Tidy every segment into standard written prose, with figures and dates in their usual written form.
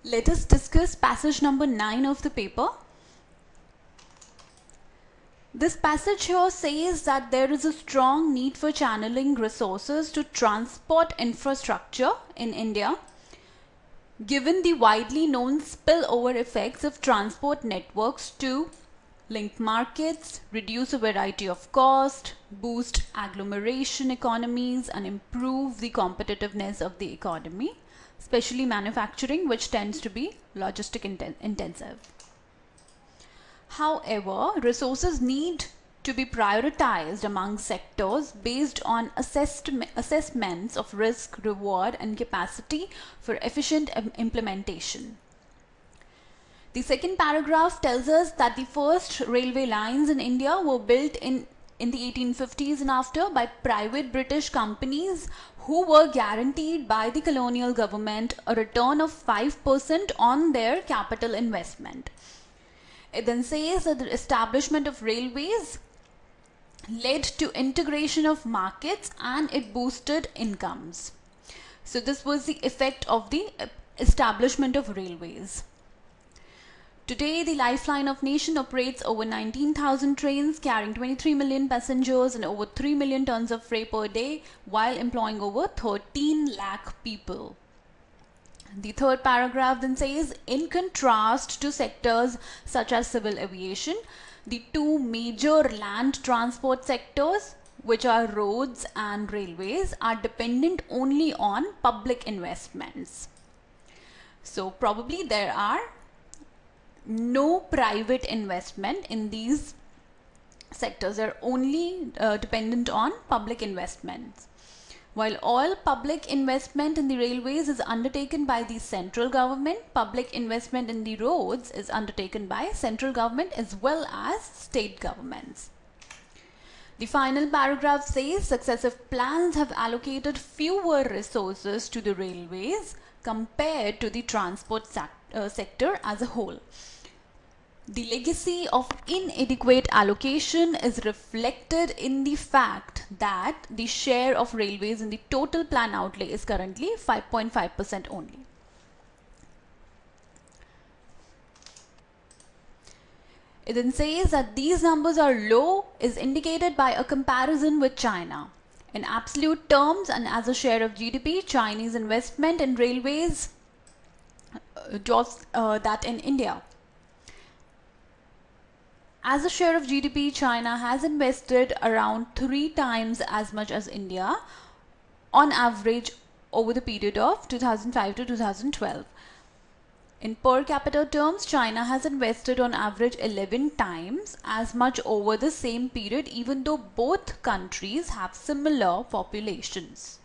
Let us discuss passage number 9 of the paper. This passage here says that there is a strong need for channeling resources to transport infrastructure in India, given the widely known spillover effects of transport networks to link markets, reduce a variety of cost, boost agglomeration economies, and improve the competitiveness of the economy, especially manufacturing, which tends to be logistic intensive. However, resources need to be prioritized among sectors based on assessments of risk, reward, and capacity for efficient implementation. The second paragraph tells us that the first railway lines in India were built in the 1850s and after by private British companies who were guaranteed by the colonial government a return of 5% on their capital investment. It then says that the establishment of railways led to integration of markets and it boosted incomes. So this was the effect of the establishment of railways. Today, the lifeline of nation operates over 19,000 trains carrying 23 million passengers and over 3 million tons of freight per day while employing over 13 lakh people. The third paragraph then says, in contrast to sectors such as civil aviation, the two major land transport sectors, which are roads and railways, are dependent only on public investments. So probably there are no private investment in these sectors. They're only dependent on public investments. While all public investment in the railways is undertaken by the central government, public investment in the roads is undertaken by central government as well as state governments. The final paragraph says successive plans have allocated fewer resources to the railways compared to the transport sector as a whole. The legacy of inadequate allocation is reflected in the fact that the share of railways in the total plan outlay is currently 5.5% only. It then says that these numbers are low is indicated by a comparison with China. In absolute terms and as a share of GDP, Chinese investment in railways dwarfs that in India. As a share of GDP, China has invested around 3 times as much as India on average over the period of 2005 to 2012. In per capita terms, China has invested on average 11 times as much over the same period, even though both countries have similar populations.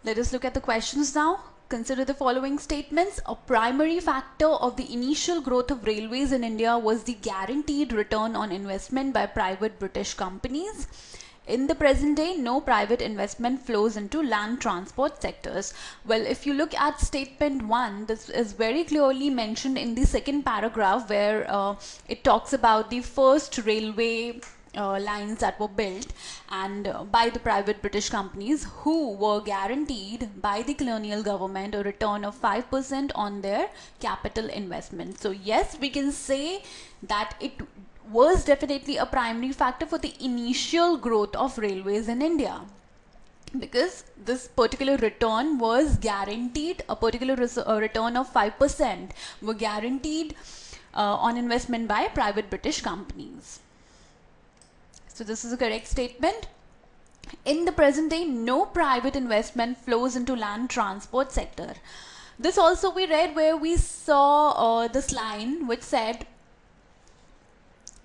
Let us look at the questions now. Consider the following statements. A primary factor of the initial growth of railways in India was the guaranteed return on investment by private British companies. In the present day, no private investment flows into land transport sectors. Well, if you look at statement 1, this is very clearly mentioned in the second paragraph where it talks about the first railway lines that were built and by the private British companies who were guaranteed by the colonial government a return of 5% on their capital investment. So yes, we can say that it was definitely a primary factor for the initial growth of railways in India, because this particular return was guaranteed, a particular return of 5% were guaranteed on investment by private British companies. So this is a correct statement. In the present day, no private investment flows into land transport sector. This also we read where we saw this line which said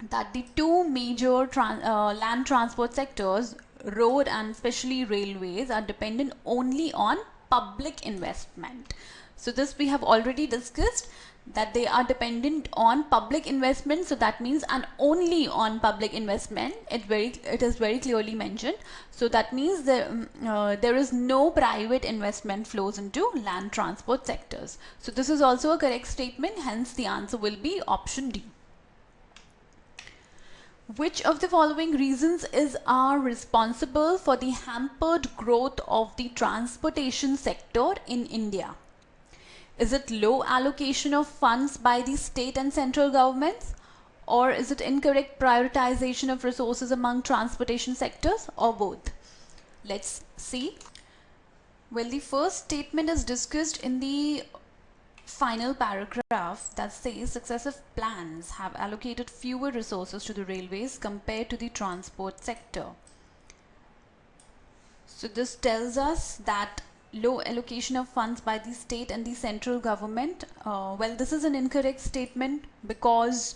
that the two major land transport sectors, road and especially railways, are dependent only on public investment. So this we have already discussed, that they are dependent on public investment. So that means and only on public investment. It is very clearly mentioned. So that means there is no private investment flows into land transport sectors. So this is also a correct statement. Hence the answer will be option D. Which of the following reasons are responsible for the hampered growth of the transportation sector in India? Is it low allocation of funds by the state and central governments? Or is it incorrect prioritization of resources among transportation sectors, or both? Let's see. Well, the first statement is discussed in the final paragraph that says successive plans have allocated fewer resources to the railways compared to the transport sector. So this tells us that low allocation of funds by the state and the central government. Well, this is an incorrect statement, because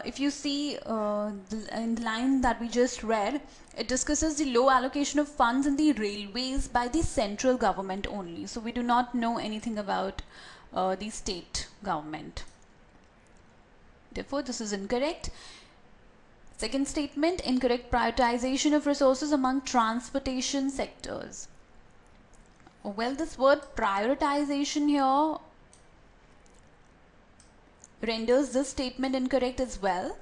if you see in the line that we just read, it discusses the low allocation of funds in the railways by the central government only. So we do not know anything about the state government. Therefore, this is incorrect. Second statement, incorrect prioritization of resources among transportation sectors. Well, this word prioritization here renders this statement incorrect as well,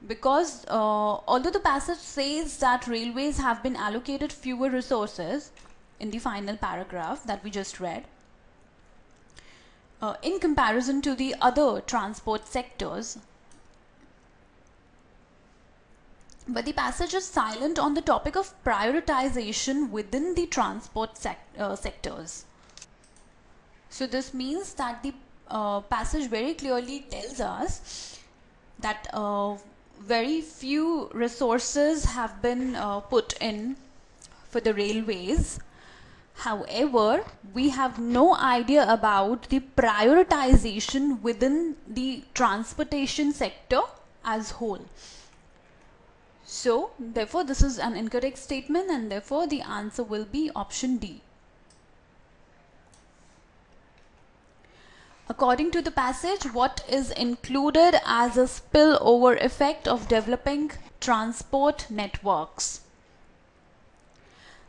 because although the passage says that railways have been allocated fewer resources in the final paragraph that we just read, in comparison to the other transport sectors, but the passage is silent on the topic of prioritization within the transport sectors. So this means that the passage very clearly tells us that very few resources have been put in for the railways. However, we have no idea about the prioritization within the transportation sector as whole. So, therefore, this is an incorrect statement, and therefore the answer will be option D. According to the passage, what is included as a spillover effect of developing transport networks?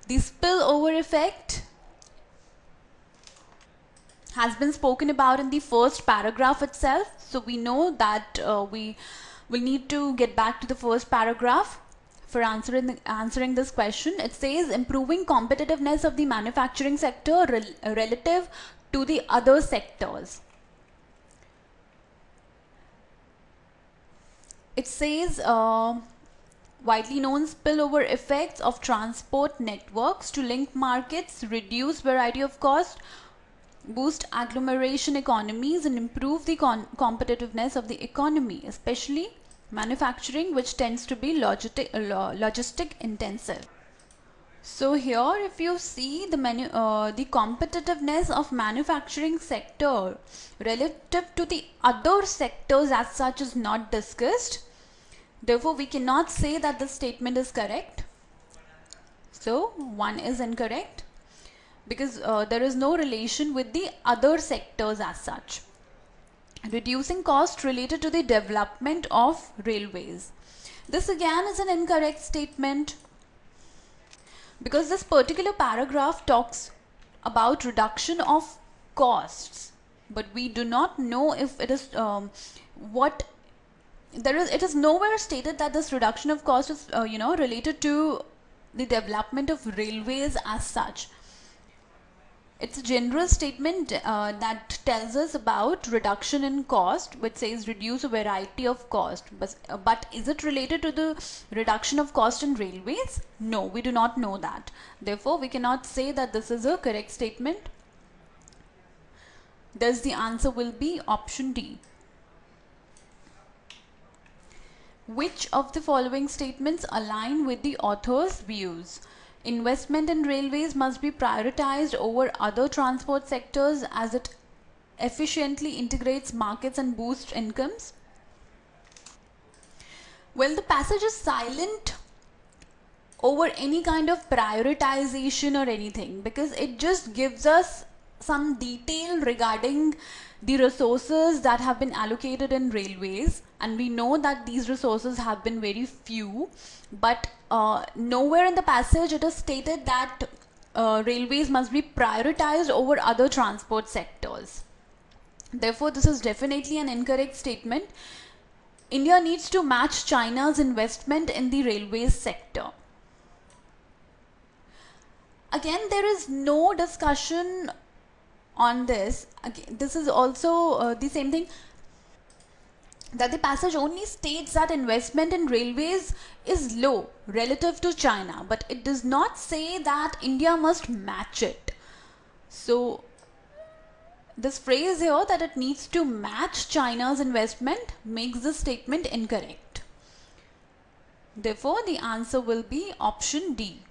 The spillover effect has been spoken about in the first paragraph itself. So we know that we will need to get back to the first paragraph for answering this question. It says improving competitiveness of the manufacturing sector relative to the other sectors. It says widely known spillover effects of transport networks to link markets, reduce variety of cost, boost agglomeration economies, and improve the competitiveness of the economy, especially manufacturing, which tends to be logistic intensive. So here, if you see the competitiveness of manufacturing sector relative to the other sectors as such is not discussed. Therefore, we cannot say that the statement is correct. So, one is incorrect, because there is no relation with the other sectors as such. Reducing cost related to the development of railways. This again is an incorrect statement, because this particular paragraph talks about reduction of costs, but we do not know if it is it is nowhere stated that this reduction of cost is related to the development of railways as such. It's a general statement that tells us about reduction in cost, which says reduce a variety of cost. But is it related to the reduction of cost in railways? No, we do not know that. Therefore, we cannot say that this is a correct statement. Thus, the answer will be option D. Which of the following statements align with the author's views? Investment in railways must be prioritized over other transport sectors as it efficiently integrates markets and boosts incomes. Well, the passage is silent over any kind of prioritization or anything, because it just gives us some detail regarding the resources that have been allocated in railways, and we know that these resources have been very few, but nowhere in the passage it is stated that railways must be prioritized over other transport sectors. Therefore, this is definitely an incorrect statement. India needs to match China's investment in the railways sector. Again, there is no discussion on this, again, this is also the same thing, that the passage only states that investment in railways is low relative to China, but it does not say that India must match it. So this phrase here that it needs to match China's investment makes the statement incorrect. Therefore, the answer will be option D.